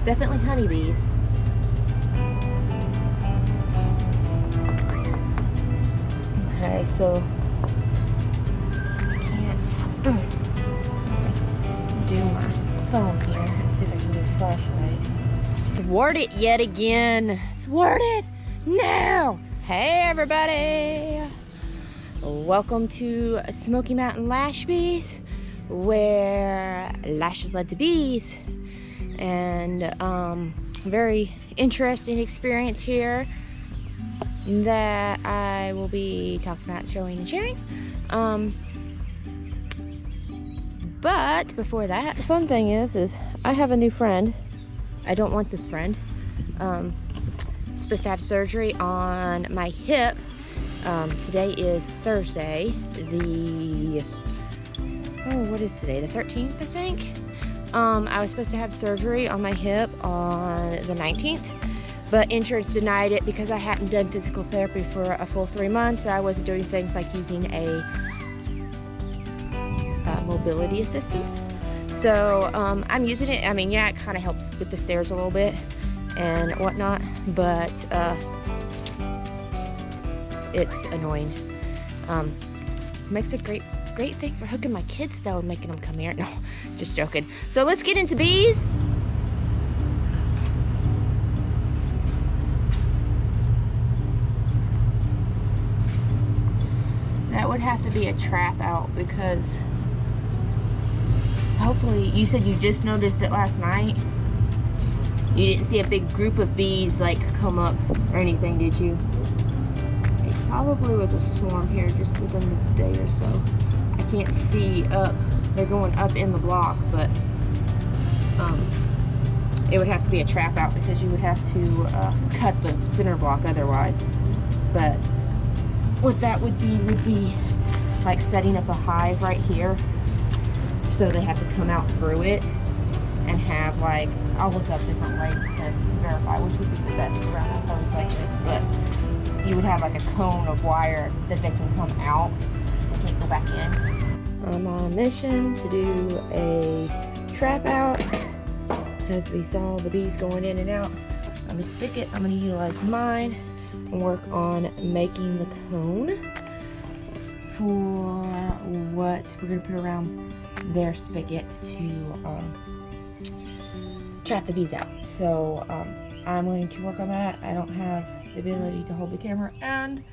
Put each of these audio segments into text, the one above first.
definitely honeybees. Okay, so I can't do my phone here. Let's see if I can do a flashlight. Thwarted yet again. Thwarted! No! Hey everybody! Welcome to Smoky Mountain Lash Bees, where lashes led to bees. And very interesting experience here that I will be talking about, showing, and sharing. But before that, the fun thing is I have a new friend. I don't want this friend. Supposed to have surgery on my hip. Today is Thursday, what is today? The 13th, I think. I was supposed to have surgery on my hip on the 19th, but insurance denied it because I hadn't done physical therapy for a full 3 months. I wasn't doing things like using a mobility assistance. So I'm using it. I mean, yeah, it kind of helps with the stairs a little bit and whatnot, but it's annoying. Makes a great thing for hooking my kids though and making them come here. No, just joking. So let's get into bees. That would have to be a trap out because hopefully, you said you just noticed it last night. You didn't see a big group of bees like come up or anything, did you? It probably was a swarm here just within the day or so. I can't see up. They're going up in the block, but it would have to be a trap out because you would have to cut the center block otherwise. But what that would be like setting up a hive right here. So they have to come out through it and have like, I'll look up different ways to verify which would be the best around a place like this, but you would have like a cone of wire that they can come out. They can't go back in. I'm on a mission to do a trap out because we saw the bees going in and out on the spigot. I'm going to utilize mine and work on making the cone for what we're going to put around their spigot to trap the bees out. So I'm going to work on that. I don't have the ability to hold the camera and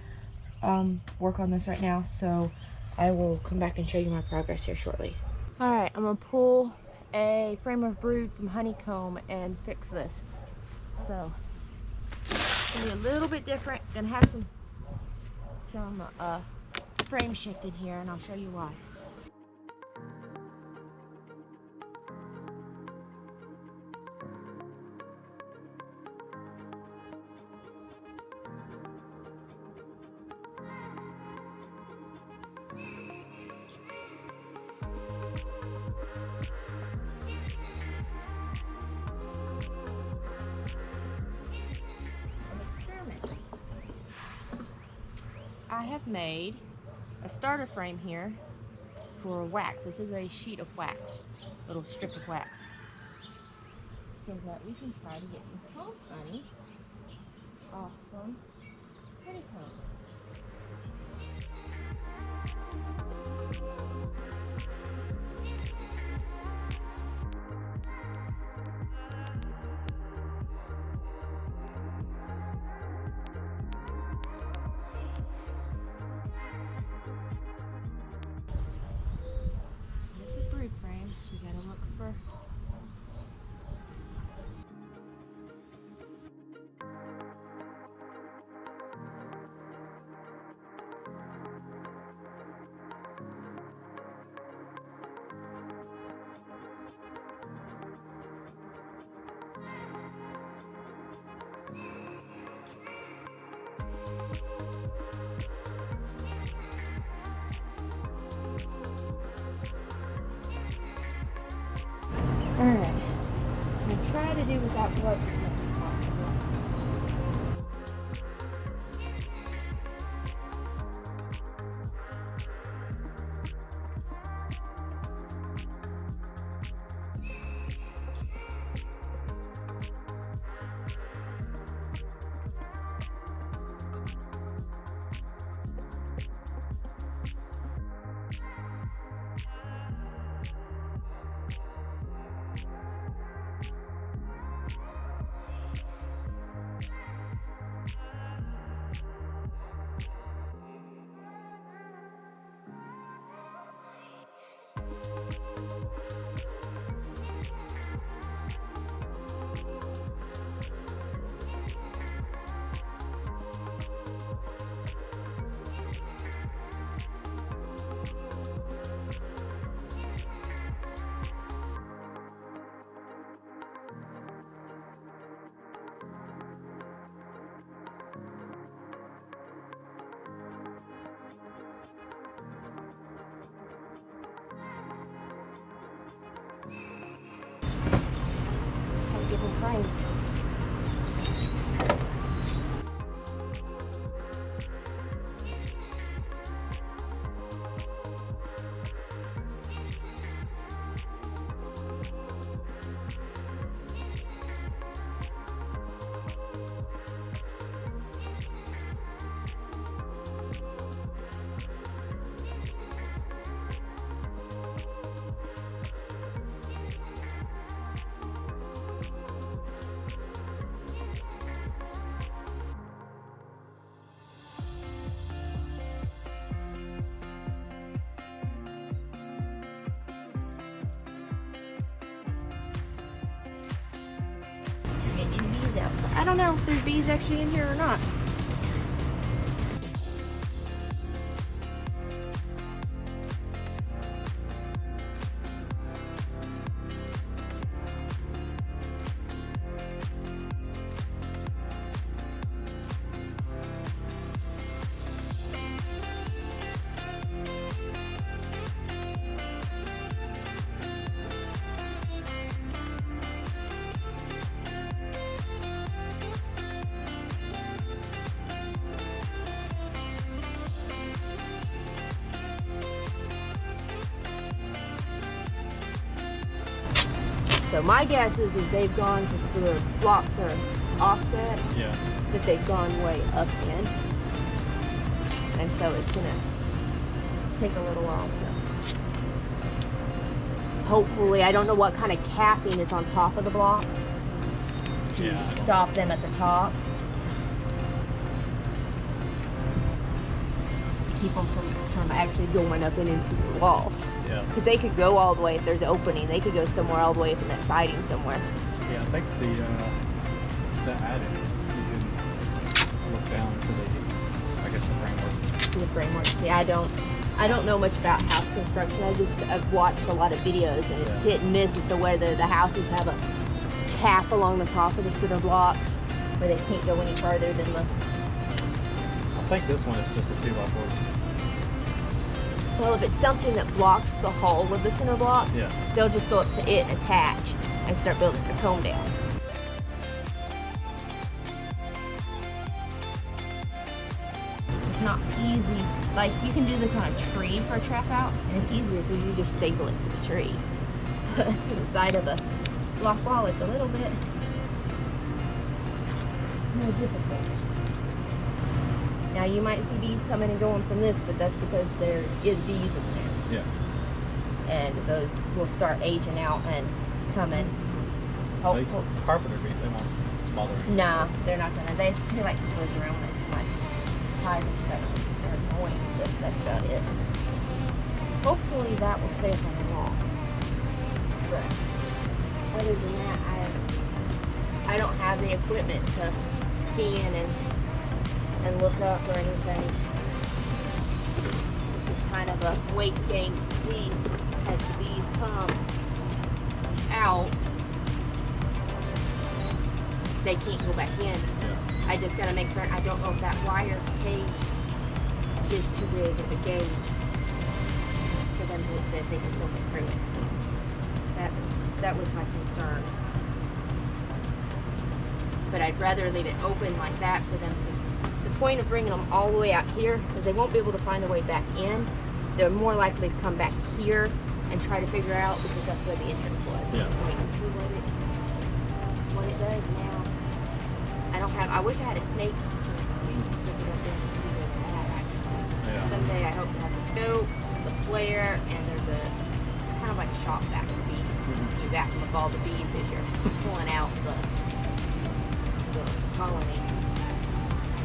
work on this right now, so I will come back and show you my progress here shortly. All right, I'm gonna pull a frame of brood from honeycomb and fix this. So it's gonna be a little bit different. Gonna have some frame shifted here, and I'll show you why. I have made a starter frame here for wax. This is a sheet of wax, little strip of wax, so that we can try to get some comb honey off from honeycomb. Frame. You gotta look for Alright, we'll try to do without gloves as much as possible. multiple frames. Bees outside. I don't know if there's bees actually in here or not. So my guess is they've gone, because the blocks are offset, Yeah. that they've gone way up in. And so it's gonna take a little while to, hopefully, I don't know what kind of capping is on top of the blocks to Yeah. stop them at the top. Keep them from actually going up and into the walls. Yeah. Because they could go all the way if there's an opening. They could go somewhere all the way up in that siding somewhere. Yeah, I think the attic, you can look down to the, I guess, the framework. The framework. Yeah, I don't know much about house construction. I've watched a lot of videos, and it's hit and miss as to whether the houses have a cap along the top of the cinder blocks where they can't go any further than the. I think this one is just a 2x4. Well, if it's something that blocks the hull of the cinder block, Yeah. they'll just go up to it and attach and start building their home down. It's not easy. Like, you can do this on a tree for a trap out, and it's easier because you just staple it to the tree. But to the side of a block wall, it's a little bit more difficult. Now, you might see bees coming and going from this, but that's because there is bees in there. Yeah. And those will start aging out and coming. These Hopefully. carpenter bees, they won't bother you. Nah, they're not gonna. They like to live around when it's like hive infections. They're annoying, but that's about it. Hopefully that will stay up on the wall. But other than that, I don't have the equipment to scan and look up or anything. It's just kind of a wait game to see as the bees come out. They can't go back in. Yeah. I just gotta make certain. I don't know if that wire cage is too big of a gauge for them to, that they can still get through it. That was my concern. But I'd rather leave it open like that for them. The point of bringing them all the way out here is they won't be able to find their way back in. They're more likely to come back here and try to figure out, because that's where the entrance was. Yeah. So we can see what it does now. I wish I had a snake. Yeah. Someday I hope to have a scope, the flare, and there's a kind of like a shop vac to be. You vacuum with all the bees as you're pulling out the colony.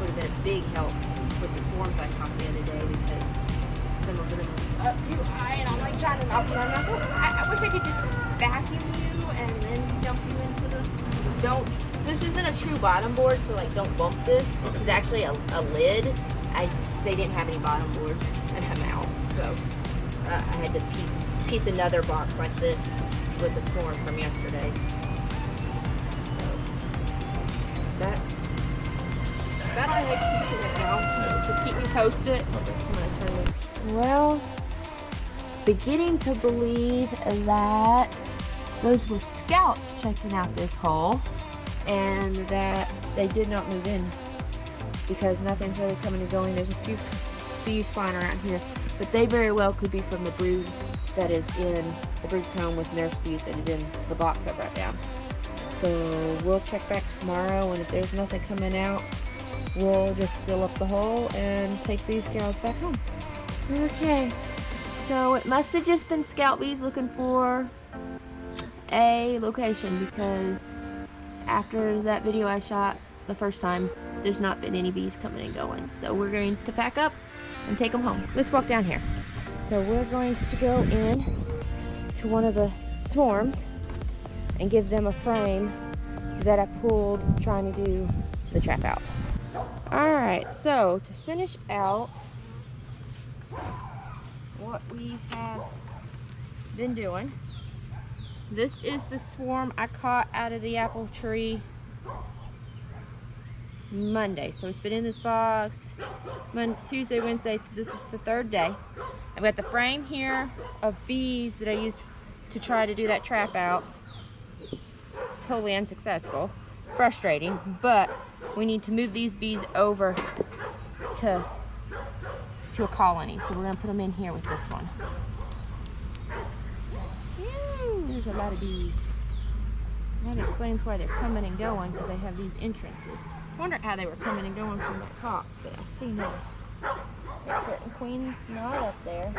Would have been a big help with the swarms I caught the other day, because some of them were up too high, and I'm like trying to knock them out. I'm like, I wish I could just vacuum you and then dump you into the. Don't. This isn't a true bottom board, so like don't bump this. This is actually a lid. They didn't have any bottom boards, and I'm out. So I had to piece another box like this with the swarm from yesterday. So that's that I had to do now. Just keep me posted. I'm gonna turn this. Well, beginning to believe that those were scouts checking out this hole, and that they did not move in because nothing's really coming and going. There's a few bees flying around here, but they very well could be from the brood that is in the brood comb with nurse bees that is in the box I brought down. So we'll check back tomorrow, and if there's nothing coming out, we'll just seal up the hole and take these gals back home. Okay, so it must have just been scout bees looking for a location, because after that video I shot the first time, there's not been any bees coming and going. So we're going to pack up and take them home. Let's walk down here. So we're going to go in to one of the swarms and give them a frame that I pulled trying to do the trap out. Alright, so to finish out what we have been doing, this is the swarm I caught out of the apple tree Monday. So it's been in this box Tuesday, Wednesday. This is the third day. I've got the frame here of bees that I used to try to do that trap out. Totally unsuccessful. Frustrating, but we need to move these bees over to a colony. So we're going to put them in here with this one. There's a lot of bees. That explains why they're coming and going, because they have these entrances. I wondered how they were coming and going from that top, but I see no. Certain queen's not up there.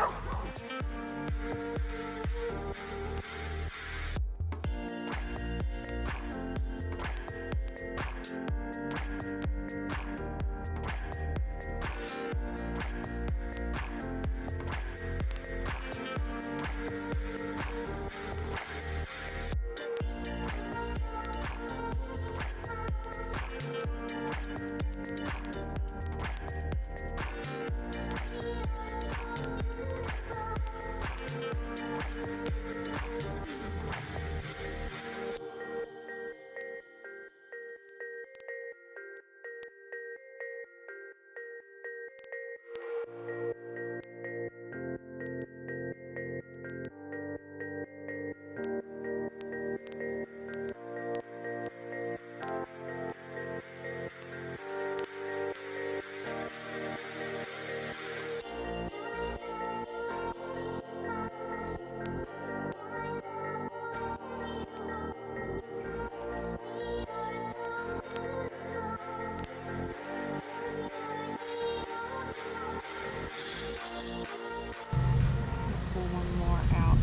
Pull one more out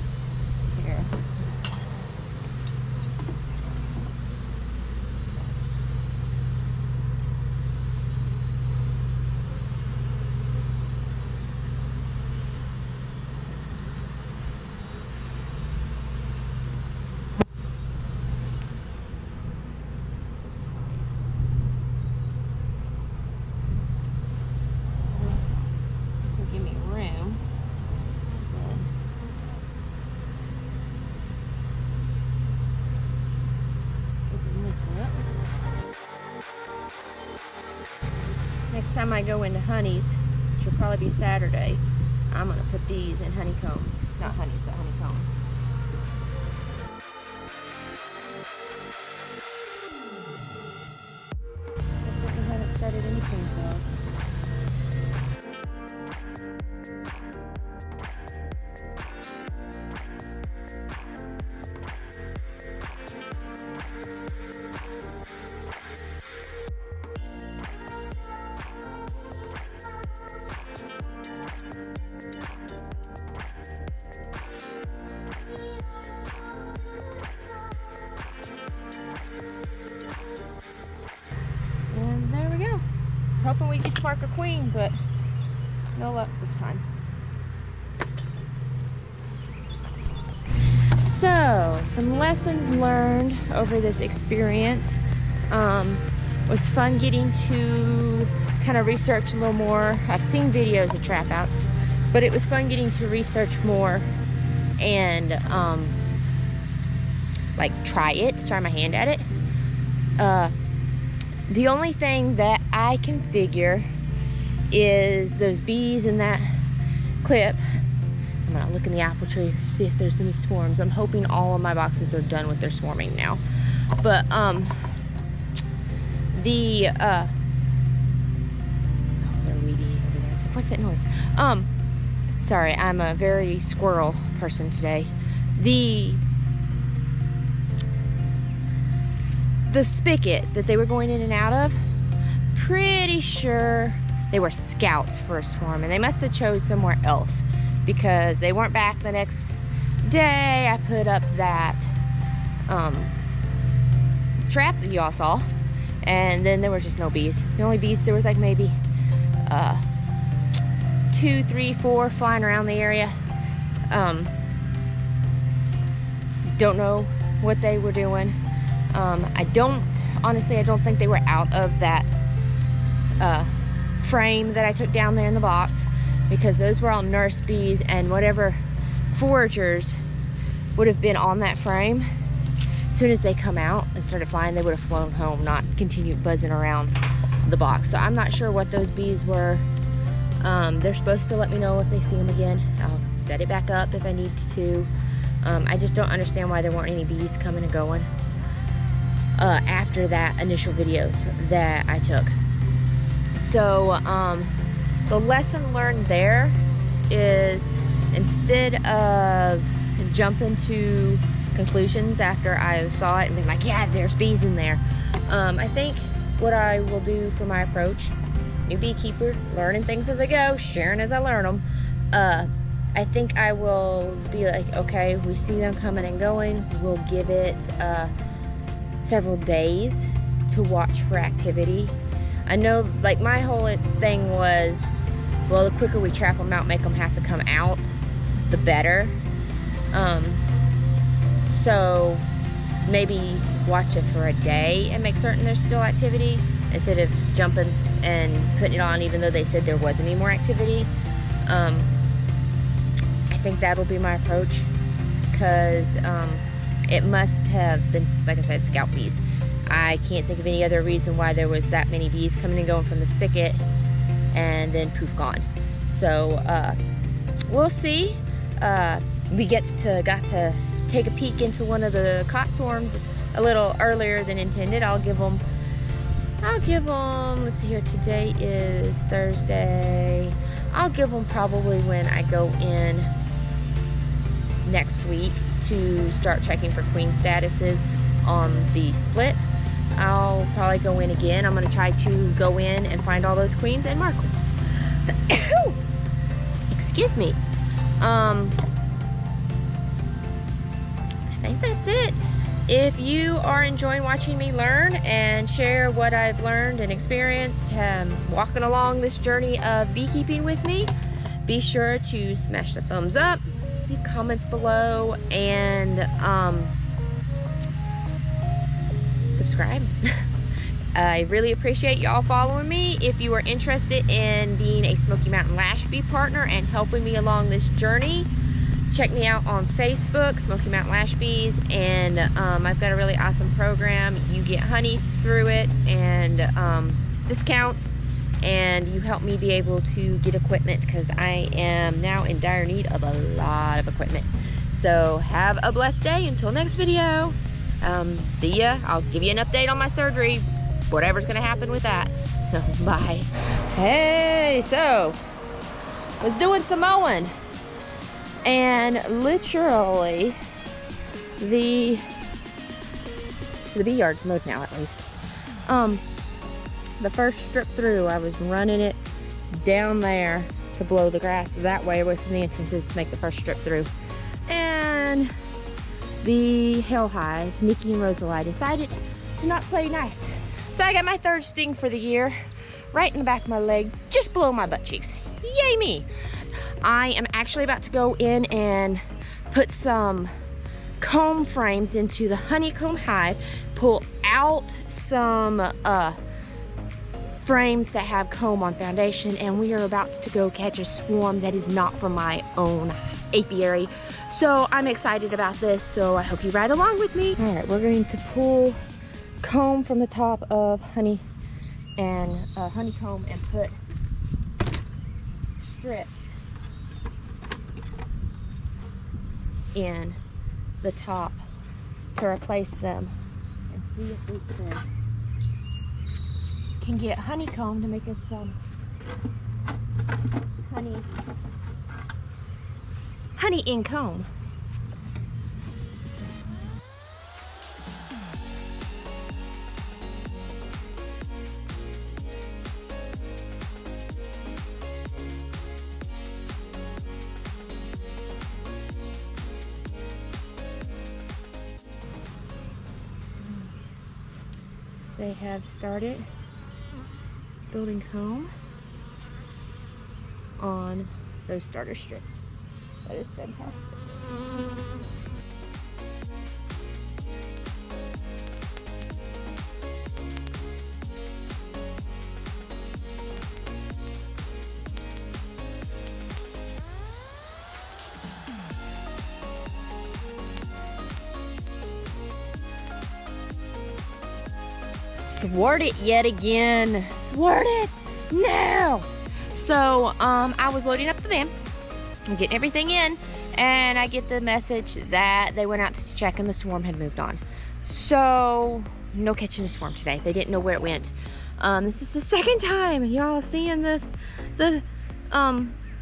here. So give me room. Next time I go into honeys, which will probably be Saturday, I'm going to put these in honeycombs. Not honeys, but honeycombs. Looks like we haven't started any queen cells. And there we go. I was hoping we could spark a queen, but no luck this time. So, some lessons learned over this experience. Was fun getting to kind of research a little more. I've seen videos of trap outs, but it was fun getting to research more and like try my hand at it. The only thing that I can figure is those bees in that clip I'm gonna look in the apple tree, see if there's any swarms. I'm hoping all of my boxes are done with their swarming now. But oh, they're weeding over there. It's like, what's that noise? Sorry, I'm a very squirrel person today. The spigot that they were going in and out of, pretty sure they were scouts for a swarm, and they must have chose somewhere else because they weren't back the next day. I put up that trap that y'all saw, and then there were just no bees. The only bees, there was like maybe 2, 3, 4 flying around the area. Don't know what they were doing. Honestly, I don't think they were out of that frame that I took down there in the box, because those were all nurse bees, and whatever foragers would have been on that frame, as soon as they come out and started flying, they would have flown home, not continued buzzing around the box. So I'm not sure what those bees were. They're supposed to let me know if they see them again. I'll set it back up if I need to. I just don't understand why there weren't any bees coming and going after that initial video that I took. So the lesson learned there is, instead of jumping to conclusions after I saw it and being like, yeah, there's bees in there, I think what I will do for my approach, new beekeeper, learning things as I go, sharing as I learn them, I think I will be like, okay, we see them coming and going, we'll give it several days to watch for activity. I know, like, my whole thing was, well, the quicker we trap them out, make them have to come out, the better. So maybe watch it for a day and make certain there's still activity, instead of jumping and putting it on even though they said there wasn't any more activity. I think that'll be my approach, because it must have been, like I said, scout bees. I can't think of any other reason why there was that many bees coming and going from the spigot and then poof, gone. So we'll see. We got to take a peek into one of the cot swarms a little earlier than intended. I'll give them, let's see here, today is Thursday. I'll give them probably when I go in next week to start checking for queen statuses on the splits. I'll probably go in again. I'm going to try to go in and find all those queens and mark them. Excuse me. I think that's it. If you are enjoying watching me learn and share what I've learned and experienced walking along this journey of beekeeping with me, be sure to smash the thumbs up, leave comments below, and subscribe. I really appreciate y'all following me. If you are interested in being a Smoky Mountain Lash Bee partner and helping me along this journey, check me out on Facebook, Smoky Mountain Lash Bees, and I've got a really awesome program. You get honey through it and discounts, and you help me be able to get equipment, because I am now in dire need of a lot of equipment. So have a blessed day. Until next video. See ya. I'll give you an update on my surgery, whatever's gonna happen with that. Bye. Hey, so was doing some mowing, and literally the bee yard's mowed now, at least. The first strip through, I was running it down there to blow the grass that way away from the entrances to make the first strip through, and the hell hive, Nikki and Rosalie, decided to not play nice. So I got my third sting for the year, right in the back of my leg, just below my butt cheeks. Yay me! I am actually about to go in and put some comb frames into the honeycomb hive, pull out some frames that have comb on foundation, and we are about to go catch a swarm that is not from my own apiary. So I'm excited about this, so I hope you ride along with me. All right, we're going to pull comb from the top of honey and honeycomb, and put strips in the top to replace them and see if we can get honeycomb to make us some honey in comb. They have started building comb on those starter strips. That is fantastic. Thwarted yet again. Thwarted now. So I was loading up the van and getting everything in, and I get the message that they went out to check and the swarm had moved on. So no catching a swarm today. They didn't know where it went. This is the second time y'all seeing the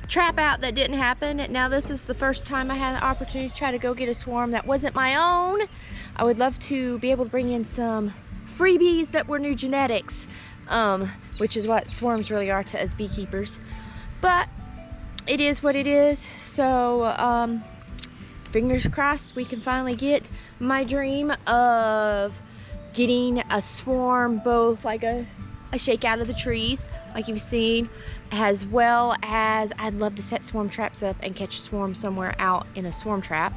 trap out that didn't happen. Now this is the first time I had the opportunity to try to go get a swarm that wasn't my own. I would love to be able to bring in some freebies that were new genetics, which is what swarms really are to us beekeepers, but it is what it is. So fingers crossed we can finally get my dream of getting a swarm, both like a shake out of the trees like you've seen, as well as I'd love to set swarm traps up and catch a swarm somewhere out in a swarm trap.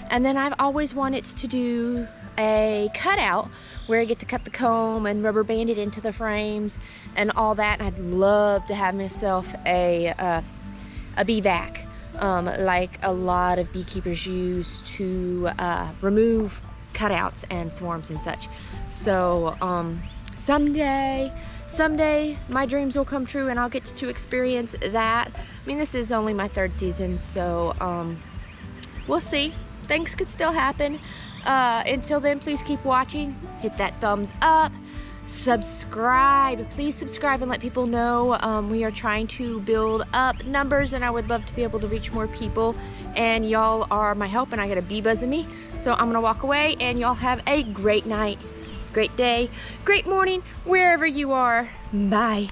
And then I've always wanted to do a cutout where I get to cut the comb and rubber band it into the frames and all that. And I'd love to have myself a bee vac, like a lot of beekeepers use to remove cutouts and swarms and such. So someday my dreams will come true and I'll get to experience that. I mean, this is only my 3rd season, so we'll see. Things could still happen. Until then, please keep watching. Hit that thumbs up. Subscribe. Please subscribe and let people know. We are trying to build up numbers, and I would love to be able to reach more people. And y'all are my help, and I got a bee buzzing me. So I'm gonna walk away, and y'all have a great night, great day, great morning, wherever you are. Bye.